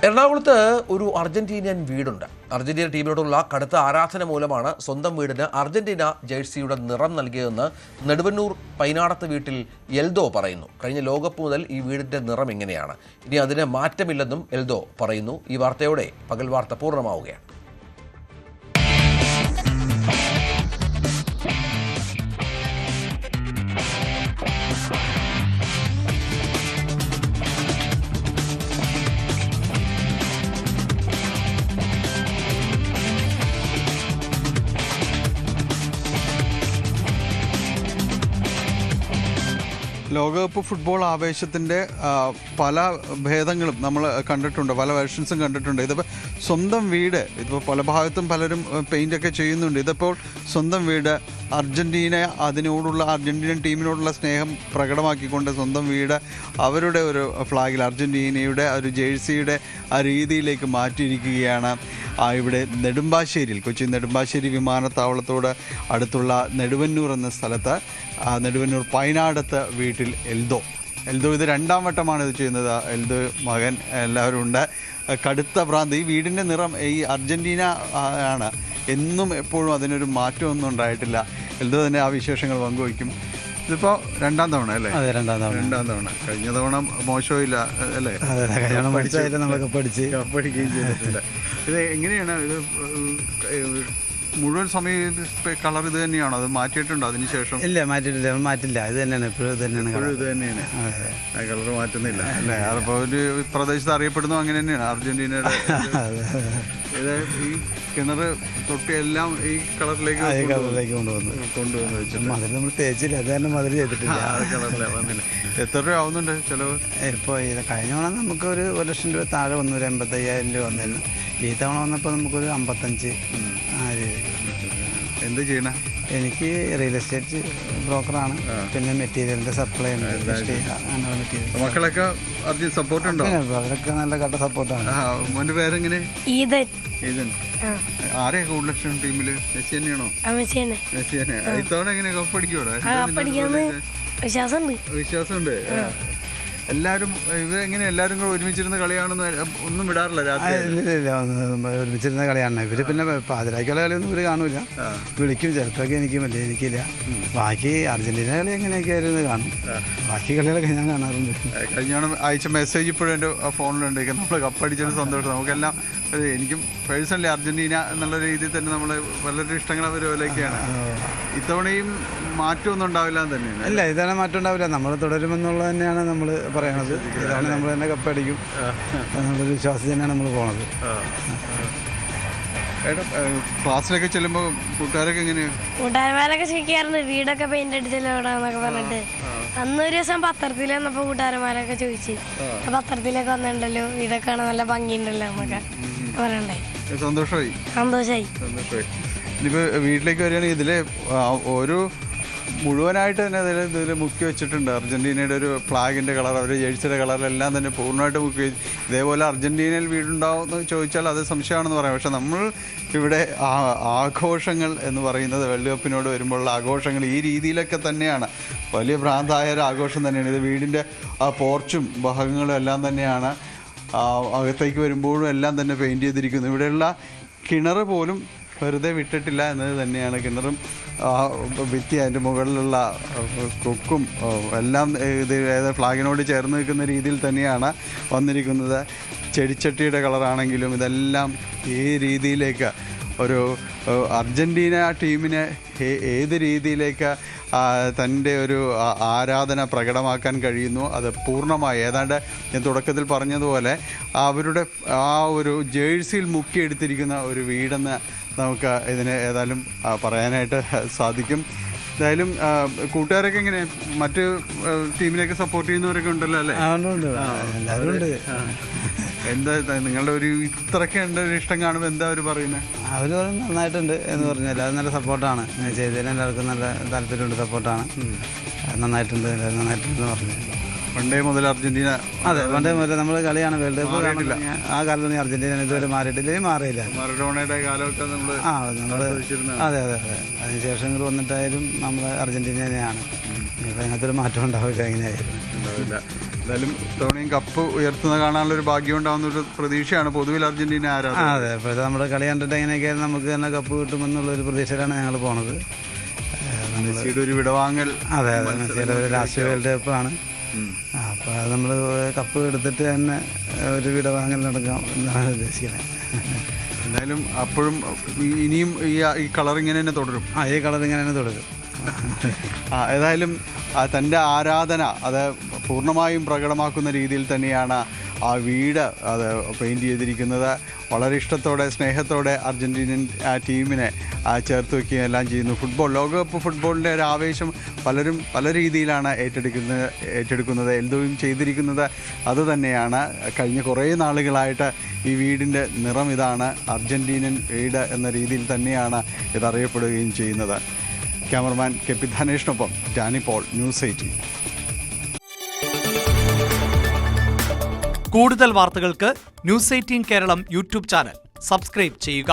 എറണാകുളത്ത് ഒരു അർജന്റീനിയൻ വീടുണ്ട്. അർജന്റീന ടീമിനോടുള്ള കടുത്ത ആരാധന മൂലമാണ് സ്വന്തം വീടിന് അർജന്റീന ജേഴ്സിയുടെ നിറം നൽകിയതെന്ന് നെടുവന്നൂർ പൈനാടത്ത് വീട്ടിൽ എൽദോ പറയുന്നു. കഴിഞ്ഞ ലോകകപ്പ് മുതൽ ഈ വീടിന്റെ നിറം ഇങ്ങനെയാണ്. ഇനി അതിന് മാറ്റമില്ലെന്നും എൽദോ പറയുന്നു. ഈ വാർത്തയോടെ പകൽ വാർത്ത പൂർണ്ണമാവുകയാണ്. ലോകകപ്പ് ഫുട്ബോൾ ആവേശത്തിൻ്റെ പല ഭേദങ്ങളും നമ്മൾ കണ്ടിട്ടുണ്ട്, പല വേർഷൻസും കണ്ടിട്ടുണ്ട്. ഇതിപ്പോൾ സ്വന്തം വീട്, ഇതിപ്പോൾ പല ഭാഗത്തും പലരും പെയിൻ്റൊക്കെ ചെയ്യുന്നുണ്ട്. ഇതിപ്പോൾ സ്വന്തം വീട്, അർജന്റീനൻ ടീമിനോടുള്ള സ്നേഹം പ്രകടമാക്കിക്കൊണ്ട് സ്വന്തം വീട് അവരുടെ ഒരു ഫ്ലാഗിൽ അർജന്റീനയുടെ ഒരു ജേഴ്സിയുടെ ആ രീതിയിലേക്ക് മാറ്റിയിരിക്കുകയാണ്. ഇവിടെ നെടുമ്പാശ്ശേരിയിൽ, കൊച്ചി നെടുമ്പാശ്ശേരി വിമാനത്താവളത്തോട് അടുത്തുള്ള നെടുവന്നൂർ എന്ന സ്ഥലത്ത് നെടുവന്നൂർ പൈനാടത്ത് വീട്ടിൽ എൽദോ ഇത് രണ്ടാം വട്ടമാണ് ഇത് ചെയ്യുന്നത്. എൽദോ മകൻ എല്ലാവരും ഉണ്ട്. കടുത്ത ഭ്രാന്ത്. ഈ വീടിൻ്റെ നിറം ഈ അർജന്റീന ആണ്. എന്നും എപ്പോഴും അതിനൊരു മാറ്റമൊന്നും ഉണ്ടായിട്ടില്ല. എൽദോ തന്നെ ആ വിശേഷങ്ങൾ പങ്കുവയ്ക്കും. ഇതിപ്പോൾ രണ്ടാം തവണ അല്ലേ? രണ്ടാം തവണ. കഴിഞ്ഞ തവണ മോശമില്ല അല്ലേ? കപ്പടിക്കുകയും ചെയ്തിട്ടില്ല. ഇത് എങ്ങനെയാണ് ഇത് മുഴുവൻ സമയം കളർ ഇത് തന്നെയാണോ? അത് മാറ്റിയിട്ടുണ്ടോ അതിനുശേഷം? ഇല്ല, മാറ്റില്ല. ഇത് തന്നെയാണ് ഇപ്പോഴും. ഇത് തന്നെയാണ് കളർ മാറ്റുന്നില്ല അല്ലേ? അപ്പോൾ ഒരു പ്രദേശത്ത് അറിയപ്പെടുന്നു അങ്ങനെ തന്നെയാണ് അർജന്റീനയുടെ. ഇത് ഈ കിണർ തൊട്ടി എല്ലാം ഈ കളറിലേക്ക് കൊണ്ടുവന്ന് വെച്ചിട്ട് മതിൽ നമ്മൾ തേച്ചില്ല. അത് തന്നെ മതിൽ ചെയ്തിട്ടില്ല. കളറിലാണ് വന്നില്ല. എത്ര രൂപ ആവുന്നുണ്ട് ചിലവ്? ഇപ്പോൾ ഇത് കഴിഞ്ഞ തവണ നമുക്കൊരു 1,00,000 രൂപ താഴെ വന്നു, ഒരു 85,000 രൂപ വന്നിരുന്നു. ഈ തവണ വന്നപ്പോൾ നമുക്കൊരു 55 ആ രൂപ. എന്ത് ചെയ്യണ? എനിക്ക് റിയൽ എസ്റ്റേറ്റ് ബ്രോക്കറാണ്. പിന്നെ മെറ്റീരിയലിൻ്റെ സപ്ലൈ ഉണ്ട്. മെറ്റീരിയൽ മക്കളൊക്കെ സപ്പോർട്ട് ഉണ്ടോ? അവരൊക്കെ നല്ല കട്ട സപ്പോർട്ടാണ്. മോൻ്റെ പേരെങ്ങനെ? ഈദൻ. ആരെയാ കൂടുതൽ ടീമില്? മെസ്സി തന്നെയാണോ? മെസ്സി തന്നെ. ഇത്തവണ എങ്ങനെ കപ്പടിക്കോടോ? വിശ്വാസമുണ്ട്. എല്ലാവരും ഇവരെങ്ങനെ എല്ലാവരും കൂടെ ഒരുമിച്ചിരുന്ന കളിയാണെന്ന് ഒന്നും വിടാറില്ല രാത്രി? ഇല്ല, ഒരുമിച്ചിരുന്ന കളിയാണ്. ഇവര് പിന്നെ പാതിരാക്കുള്ള കളിയൊന്നും ഇവര് കാണൂല. വിളിക്കും ചിലപ്പോഴൊക്കെ. എനിക്കില്ല. ബാക്കി അർജന്റീന കളി എങ്ങനെയൊക്കെ ആയിരുന്നു കാണും. ബാക്കി കളികളൊക്കെ ഞാൻ കാണാറുണ്ട്. കഴിഞ്ഞ അയച്ച മെസ്സേജ് ഇപ്പോഴും എൻ്റെ ഫോണിലുണ്ട്. നമ്മൾ കപ്പടിച്ചൊരു സന്തോഷം. നമുക്കെല്ലാം എനിക്കും പേഴ്സണലി അർജന്റീന എന്നുള്ള രീതിയിൽ തന്നെ നമ്മൾ വളരെ ഇഷ്ടങ്ങൾ അവരൊക്കെയാണ്. ഇത്തവണയും മാറ്റമൊന്നും ഉണ്ടാവില്ല എന്ന് തന്നെയാണ്. ഇല്ല, ഇതാണ് മാറ്റം ഉണ്ടാവില്ല. നമ്മൾ തുടരുമെന്നുള്ളത് തന്നെയാണ് നമ്മൾ പറയണത്. ഇതാണ് നമ്മൾ തന്നെ കപ്പടിക്കും എന്നുള്ളൊരു വിശ്വാസം തന്നെയാണ് നമ്മൾ പോണത്. ക്ലാസ്സിലൊക്കെ ചെല്ലുമ്പോൾ കൂട്ടുകാരൊക്കെ എങ്ങനെയാണ്? കൂട്ടുകാരന്മാരൊക്കെ ചോദിക്കാറുണ്ട് വീടൊക്കെ പെയിന്റ് അടിച്ചല്ലോടാന്നൊക്കെ പറഞ്ഞിട്ട്. അന്നൊരു ദിവസം പത്രത്തിൽ വന്നപ്പോൾ കൂട്ടുകാരന്മാരൊക്കെ ചോദിച്ചു, പത്രത്തിലൊക്കെ വന്നിട്ടുണ്ടല്ലോ, വീടൊക്കെ കാണാൻ നല്ല ഭംഗിയുണ്ടല്ലോ എന്നൊക്കെ പറയണ്ടായി. സന്തോഷമായി. ഇനിയിപ്പോൾ വീട്ടിലേക്ക് വരികയാണെങ്കിൽ ഇതിൽ ഒരു മുഴുവനായിട്ട് തന്നെ ഇതിൽ മുക്കി വെച്ചിട്ടുണ്ട്. അർജന്റീനയുടെ ഒരു ഫ്ലാഗിൻ്റെ കളർ, അവരുടെ ജേഴ്സിയുടെ കളറെല്ലാം തന്നെ പൂർണ്ണമായിട്ട് മുക്കി വെച്ച്. ഇതേപോലെ അർജന്റീനയിൽ വീടുണ്ടാവുമെന്ന് ചോദിച്ചാൽ അത് സംശയമാണെന്ന് പറയാം. പക്ഷെ നമ്മൾ ഇവിടെ ആഘോഷങ്ങൾ എന്ന് പറയുന്നത് വേൾഡ് കപ്പിനോട് വരുമ്പോഴുള്ള ആഘോഷങ്ങൾ ഈ രീതിയിലൊക്കെ തന്നെയാണ്. വലിയ ഭ്രാന്തായ ഒരു ആഘോഷം തന്നെയാണ് ഇത്. വീടിൻ്റെ പോർച്ചും ഭാഗങ്ങളും എല്ലാം തന്നെയാണ്. അകത്തേക്ക് വരുമ്പോഴും എല്ലാം തന്നെ പെയിൻറ്റ് ചെയ്തിരിക്കുന്നു. ഇവിടെയുള്ള കിണർ പോലും വെറുതെ വിട്ടിട്ടില്ല എന്നത് തന്നെയാണ്. കിണറും ഭിത്തി, അതിൻ്റെ മുകളിലുള്ള കൊക്കും എല്ലാം ഇത് ഫ്ലാഗിനോട് ചേർന്ന് നിൽക്കുന്ന രീതിയിൽ തന്നെയാണ് വന്നിരിക്കുന്നത്. ചെടിച്ചട്ടിയുടെ കളറാണെങ്കിലും ഇതെല്ലാം ഈ രീതിയിലേക്ക് ഒരു അർജന്റീന ടീമിനെ ഏത് രീതിയിലേക്ക് തൻ്റെ ഒരു ആരാധന പ്രകടമാക്കാൻ കഴിയുന്നു അത് പൂർണ്ണമായി ഏതാണ്ട് ഞാൻ തുടക്കത്തിൽ പറഞ്ഞതുപോലെ അവരുടെ ആ ഒരു ജേഴ്സിയിൽ മുക്കിയെടുത്തിരിക്കുന്ന ഒരു വീടെന്ന് നമുക്ക് ഇതിനെ ഏതായാലും പറയാനായിട്ട് സാധിക്കും. എന്തായാലും കൂട്ടുകാരൊക്കെ എങ്ങനെ മറ്റ് ടീമിനെയൊക്കെ സപ്പോർട്ട് ചെയ്യുന്നവരൊക്കെ ഉണ്ടല്ലോ അല്ലേ? എല്ലാവരും ഉണ്ട്. എന്താ നിങ്ങളുടെ ഒരു ഇത്രയൊക്കെ ഉണ്ട് ഒരു ഇഷ്ടം കാണുമ്പോൾ എന്താ അവർ പറയുന്നത്? അവർ നന്നായിട്ടുണ്ട് എന്ന് പറഞ്ഞു. എല്ലാവരും നല്ല സപ്പോർട്ടാണ് ചെയ്തതിന്. എല്ലാവർക്കും നല്ല താല്പര്യമുണ്ട്, സപ്പോർട്ടാണ്. നന്നായിട്ടുണ്ട്, എല്ലാവരും നന്നായിട്ടുണ്ടെന്ന് പറഞ്ഞു. പണ്ടേ മുതൽ അർജന്റീന? അതെ, പണ്ടേ മുതൽ നമ്മൾ കളിയാണ്. വേൾഡ് കപ്പ് കാണില്ല. ആ കാലത്ത് അർജന്റീന ഇതുവരെ മാറിയിട്ടില്ല, മാറിയില്ല. മറഡോണയുടെ കാലമൊക്കെ നമ്മൾ അതെ. അതിനുശേഷം ഇങ്ങോട്ട് വന്നിട്ടായാലും നമ്മൾ അർജന്റീന തന്നെയാണ്. ഇപ്പം അതിനകത്തൊരു മാറ്റം ഉണ്ടാവില്ല. എങ്ങനെയായിരുന്നു? എന്തായാലും ഇത്തവണയും കപ്പ് ഉയർത്തുന്ന കാണാനുള്ള ഒരു ഭാഗ്യം ഉണ്ടാകുന്ന ഒരു പ്രതീക്ഷയാണ് പൊതുവിൽ അർജന്റീന ആരാധകർ. അതെ, ഇപ്പോഴത്തെ നമ്മുടെ കളി കണ്ടിട്ട് എങ്ങനെയൊക്കെ നമുക്ക് തന്നെ കപ്പ് കിട്ടുമെന്നുള്ളൊരു പ്രതീക്ഷയിലാണ് ഞങ്ങൾ പോണത്. മെസ്സിയുടെ ഒരു വിടവാങ്ങൽ. അതെ, മെസ്സിയുടെ ഒരു ലാസ്റ്റ് വേൾഡ് കപ്പാണ്. അപ്പോൾ അത് നമ്മൾ കപ്പ് എടുത്തിട്ട് തന്നെ ഒരു വിടവാങ്ങൽ നടക്കാം എന്നാണ് ഉദ്ദേശിക്കുന്നത്. എന്തായാലും അപ്പോഴും ഇനിയും ഈ കളർ ഇങ്ങനെ തന്നെ തുടരും. ഈ കളർ ഇങ്ങനെ തന്നെ തുടരും. ഏതായാലും തൻ്റെ ആരാധന അത് പൂർണ്ണമായും പ്രകടമാക്കുന്ന രീതിയിൽ തന്നെയാണ് ആ വീട് അത് പെയിൻറ് ചെയ്തിരിക്കുന്നത്. വളരെ ഇഷ്ടത്തോടെ സ്നേഹത്തോടെ അർജൻറ്റീനൻ ടീമിനെ ചേർത്ത് വയ്ക്കുകയും എല്ലാം ചെയ്യുന്നു. ലോകകപ്പ് ഫുട്ബോളിൻ്റെ ഒരു ആവേശം പലരും പല രീതിയിലാണ് ഏറ്റെടുക്കുന്നത്. എൽദോയും ചെയ്തിരിക്കുന്നത് അതുതന്നെയാണ്. കഴിഞ്ഞ കുറേ നാളുകളായിട്ട് ഈ വീടിൻ്റെ നിറം ഇതാണ്. അർജൻറ്റീനൻ വീട് എന്ന രീതിയിൽ തന്നെയാണ് ഇതറിയപ്പെടുകയും ചെയ്യുന്നത്. ക്യാമറമാൻ കെ പി ധനേഷിനൊപ്പം ഡാനി പോൾ, ന്യൂസ് 18. കൂടുതൽ വാർത്തകൾക്ക് news 18 Keralam YouTube channel subscribe ചെയ്യുക.